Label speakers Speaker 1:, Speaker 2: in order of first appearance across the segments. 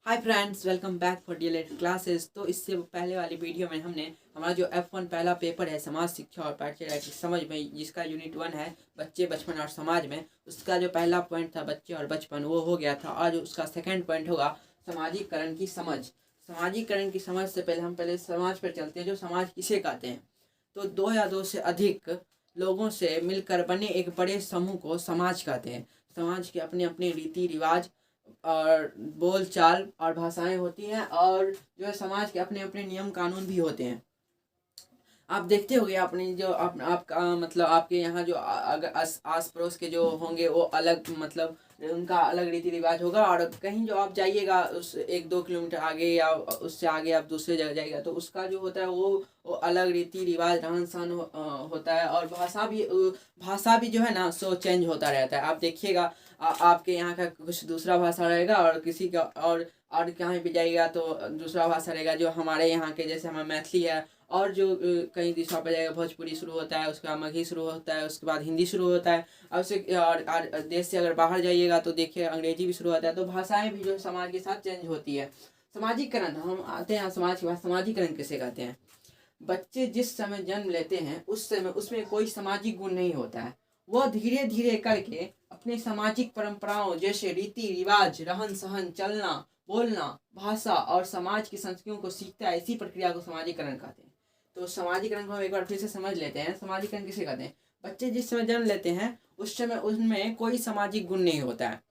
Speaker 1: Hi friends, welcome back for DElEd classes. तो इससे पहले वाली वीडियो में हमने हमारा जो F1 पहला पेपर है समाज शिक्षा और पाठ्यचर्या की समझ में, जिसका यूनिट 1 है बच्चे बचपन और समाज में, उसका जो पहला पॉइंट था बच्चे और बचपन वो हो गया था। आज उसका सेकंड पॉइंट होगा सामाजिकरण की समझ। सामाजिकरण की समझ से पहले हम समाज पर चलते हैं। जो समाज किसे कहते हैं? तो दो या दो से अधिक लोगों से मिलकर बने एक बड़े समूह को समाज कहते हैं। समाज के अपने अपने रीति रिवाज और बोल चाल और भाषाएं होती हैं, और जो है समाज के अपने अपने नियम कानून भी होते हैं। आप देखते होंगे अपनी जो आपका मतलब आपके यहाँ जो अगर आस पड़ोस के जो होंगे वो अलग, मतलब उनका अलग रीति रिवाज होगा। और कहीं जो आप जाइएगा उस 1-2 किलोमीटर आगे या उससे आगे आप दूसरे जगह जाइएगा तो उसका जो होता है वो अलग रीति रिवाज रहन सहन होता है। और भाषा भी जो है ना सो चेंज होता रहता है। आप देखिएगा आपके यहाँ का कुछ दूसरा भाषा रहेगा और किसी का और कहीं भी जाइएगा तो दूसरा भाषा रहेगा। जो हमारे यहाँ के जैसे हमारा मैथिली है, और जो कई दिशा पर जाएगा भोजपुरी शुरू होता है, उसके बाद मगही शुरू होता है, उसके बाद हिंदी शुरू होता है। और उससे और देश से अगर बाहर जाइएगा तो देखिए अंग्रेजी भी शुरू होता है। तो भाषाएं भी जो समाज के साथ चेंज होती है। समाजीकरण, हम आते हैं समाज के बाद। समाजीकरण किसे कहते हैं? बच्चे जिस समय जन्म लेते हैं उस समय उसमें कोई सामाजिक गुण नहीं होता है। वह धीरे धीरे करके अपने सामाजिक परंपराओं जैसे रीति रिवाज, रहन सहन, चलना बोलना, भाषा और समाज की संस्कृतियों को सीखता है। इसी प्रक्रिया को समाजीकरण कहते हैं। तो समाजीकरण को हम एक बार फिर से समझ लेते हैं। समाजीकरण किसे कहते हैं? बच्चे जिस समय जन्म लेते हैं उस समय उनमें कोई सामाजिक गुण नहीं होता है,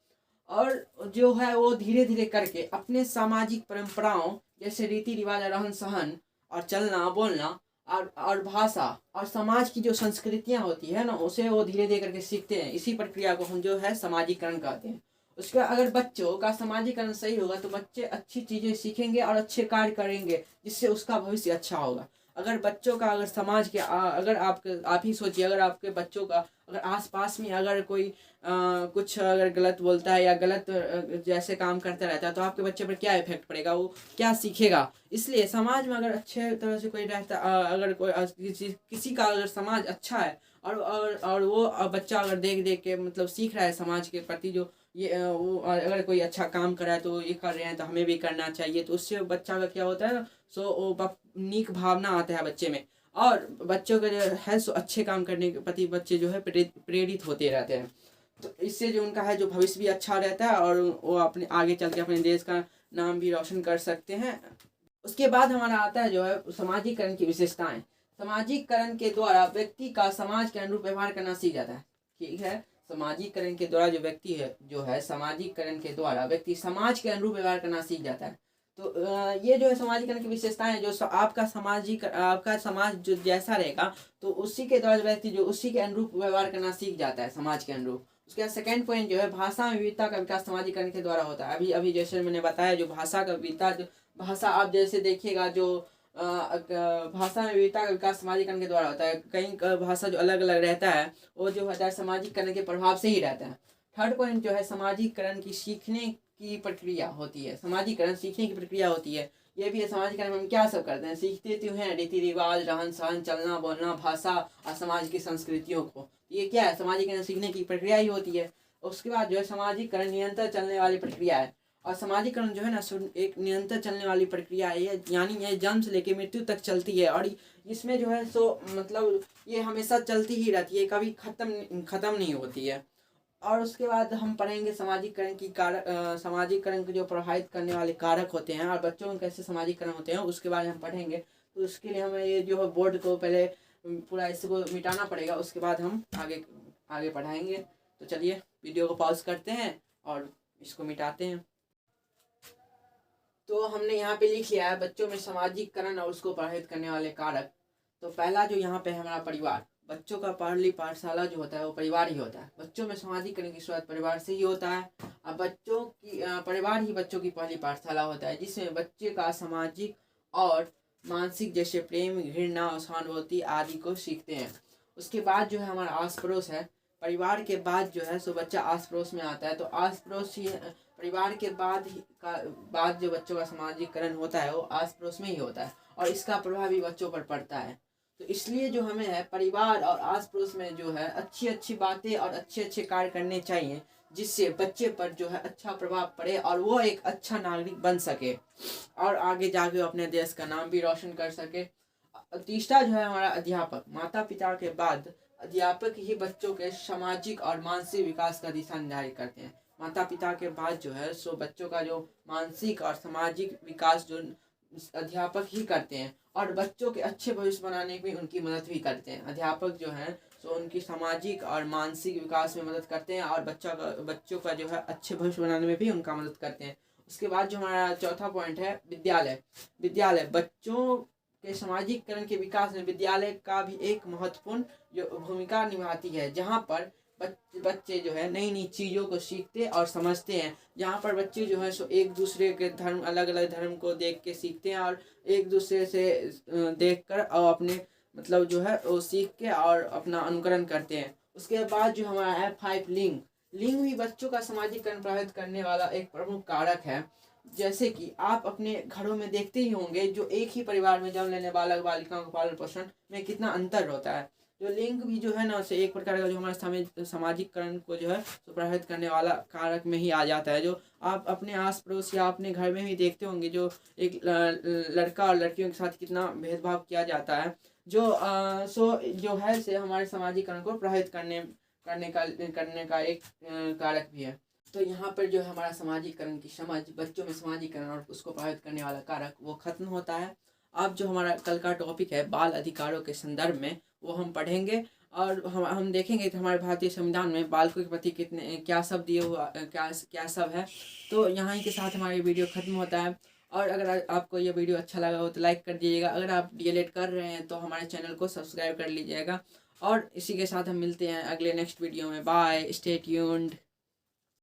Speaker 1: और जो है वो धीरे धीरे करके अपने सामाजिक परंपराओं जैसे रीति रिवाज, रहन सहन और चलना बोलना और भाषा और समाज की जो संस्कृतियाँ होती है ना उसे वो धीरे धीरे करके सीखते हैं। इसी प्रक्रिया को हम जो है समाजीकरण कहते हैं। उसका अगर बच्चों का समाजीकरण सही होगा तो बच्चे अच्छी चीज़ें सीखेंगे और अच्छे कार्य करेंगे, जिससे उसका भविष्य अच्छा होगा। अगर बच्चों का अगर समाज के अगर आप ही सोचिए, अगर आपके बच्चों का अगर आसपास में अगर कोई कुछ अगर गलत बोलता है या गलत जैसे काम करता रहता है तो आपके बच्चे पर क्या इफेक्ट पड़ेगा, वो क्या सीखेगा? इसलिए समाज में अगर अच्छे तरह से कोई रहता अगर कोई किसी का अगर समाज अच्छा है और वो बच्चा अगर देख देख के मतलब सीख रहा है समाज के प्रति, जो ये वो अगर कोई अच्छा काम कर रहा है तो ये कर रहे हैं तो हमें भी करना चाहिए, तो उससे बच्चा का क्या होता है ना, सो वो नीक भावना आता है बच्चे में। और बच्चों का जो है सो अच्छे काम करने के प्रति बच्चे जो है प्रेरित होते रहते हैं। तो इससे जो उनका है जो भविष्य भी अच्छा रहता है और वो अपने आगे चल के अपने देश का नाम भी रोशन कर सकते हैं। उसके बाद हमारा आता है जो है सामाजिकरण की विशेषताएं। सामाजिकरण के द्वारा व्यक्ति का समाज के अनुरूप व्यवहार करना सीख जाता है। ठीक है, सामाजिकरण के द्वारा जो व्यक्ति है जो है सामाजिकरण के द्वारा व्यक्ति समाज के अनुरूप व्यवहार करना सीख जाता है। तो ये जो है सामाजिकरण की विशेषताएं हैं। जो आपका समाज जो जैसा रहेगा तो उसी के द्वारा व्यक्ति जो उसी के अनुरूप व्यवहार करना सीख जाता है, समाज के अनुरूप। उसके बाद सेकंड पॉइंट जो है भाषा में विविधता का विकास सामाजिकरण के द्वारा होता है। अभी अभी जैसे मैंने बताया जो भाषा का विविधता, जो भाषा आप जैसे देखिएगा जो भाषा में विविधता का विकास सामाजिकरण के द्वारा होता है। कहीं का भाषा जो अलग अलग रहता है वो जो होता है सामाजिकरण के प्रभाव से ही रहता है। थर्ड पॉइंट जो है सामाजिकरण की सीखने की प्रक्रिया होती है। सामाजिकरण सीखने की प्रक्रिया होती है। ये भी है सामाजिकरण में हम क्या सब करते हैं, सीखते तो हैं रीति रिवाज, रहन सहन, चलना बोलना, भाषा और समाज की संस्कृतियों को। ये क्या है, सामाजिकरण सीखने की प्रक्रिया ही होती है। उसके बाद जो है सामाजिकरण निरंतर चलने वाली प्रक्रिया है। और सामाजिकरण जो है ना एक निरंतर चलने वाली प्रक्रिया है, यानी ये जन्म से लेकर मृत्यु तक चलती है। और इसमें जो है सो मतलब ये हमेशा चलती ही रहती है, कभी खत्म नहीं होती है। और उसके बाद हम पढ़ेंगे सामाजिकरण की कारक, सामाजिकरण को जो प्रभावित करने वाले कारक होते हैं और बच्चों में कैसे सामाजिकरण होते हैं उसके बारे में हम पढ़ेंगे। तो उसके लिए हमें ये जो है बोर्ड को पहले पूरा इसको मिटाना पड़ेगा, उसके बाद हम आगे आगे पढ़ाएंगे। तो चलिए वीडियो को पॉज करते हैं और इसको मिटाते हैं। तो हमने यहाँ पे लिख लिया है बच्चों में सामाजिकरण और उसको प्रभावित करने वाले कारक। तो पहला जो यहाँ पे है हमारा परिवार। बच्चों का पहली पाठशाला जो होता है वो परिवार ही होता है। बच्चों में सामाजिकरण की शुरुआत परिवार से ही होता है। अब बच्चों की परिवार ही बच्चों की पहली पाठशाला होता है, जिसमें बच्चे का सामाजिक और मानसिक जैसे प्रेम, घृणा और सहानुभूति आदि को सीखते हैं। उसके बाद जो है हमारा आस पड़ोस है। परिवार के बाद जो है सो बच्चा आस पड़ोस में आता है। तो आस पड़ोस ही परिवार के बाद जो बच्चों का सामाजिकरण होता है वो आस पड़ोस में ही होता है, और इसका प्रभाव भी बच्चों पर पड़ता है। तो इसलिए जो हमें है परिवार और आस पड़ोस में जो है अच्छी अच्छी बातें और अच्छे अच्छे कार्य करने चाहिए, जिससे बच्चे पर जो है अच्छा प्रभाव पड़े और वो एक अच्छा नागरिक बन सके और आगे जाके अपने देश का नाम भी रोशन कर सके। तीसरा जो है हमारा अध्यापक। माता पिता के बाद अध्यापक ही बच्चों के सामाजिक और मानसिक विकास का दिशा निर्धारित करते हैं। माता पिता के बाद जो है सो बच्चों का जो मानसिक और सामाजिक विकास जो अध्यापक ही करते हैं और बच्चों के अच्छे भविष्य बनाने में उनकी मदद भी करते हैं। अध्यापक जो हैं सो उनकी सामाजिक और मानसिक विकास में मदद करते हैं और बच्चों का जो है अच्छे भविष्य बनाने में भी उनका मदद करते हैं। उसके बाद जो हमारा चौथा पॉइंट है विद्यालय। विद्यालय बच्चों के सामाजिककरण के विकास में विद्यालय का भी एक महत्वपूर्ण जो भूमिका निभाती है, जहाँ पर बच्चे जो है नई नई चीज़ों को सीखते और समझते हैं। जहाँ पर बच्चे जो है सो एक दूसरे के धर्म अलग अलग धर्म को देख के सीखते हैं और एक दूसरे से देख कर और अपने मतलब जो है वो सीख के और अपना अनुकरण करते हैं। उसके बाद जो हमारा है 5 लिंग। लिंग भी बच्चों का सामाजिककरण प्रभावित करने वाला एक प्रमुख कारक है। जैसे कि आप अपने घरों में देखते ही होंगे जो एक ही परिवार में जन्म लेने बालक बालिकाओं का पालन पोषण में कितना अंतर होता है। जो लिंग भी जो है ना उसे एक प्रकार का जो हमारे सामाजिककरण को जो है प्रभावित करने वाला कारक में ही आ जाता है। जो आप अपने आस पड़ोस या अपने घर में भी देखते होंगे जो एक लड़का और लड़कियों के साथ कितना भेदभाव किया जाता है। जो है से हमारे सामाजिककरण को प्रभावित करने का एक कारक भी है। तो यहाँ पर जो है हमारा सामाजिककरण की समझ, बच्चों में सामाजिककरण और उसको प्रभावित करने वाला कारक वो खत्म होता है। अब जो हमारा कल का टॉपिक है बाल अधिकारों के संदर्भ में वो हम पढ़ेंगे और हम देखेंगे कि हमारे भारतीय संविधान में बालकों के प्रति कितने क्या सब दिए हुआ क्या सब है। तो यहाँ ही के साथ हमारी वीडियो खत्म होता है। और अगर आपको ये वीडियो अच्छा लगा हो तो लाइक कर दीजिएगा। अगर आप डीएलएड कर रहे हैं तो हमारे चैनल को सब्सक्राइब कर लीजिएगा। और इसी के साथ हम मिलते हैं अगले नेक्स्ट वीडियो में। Bye, stay tuned.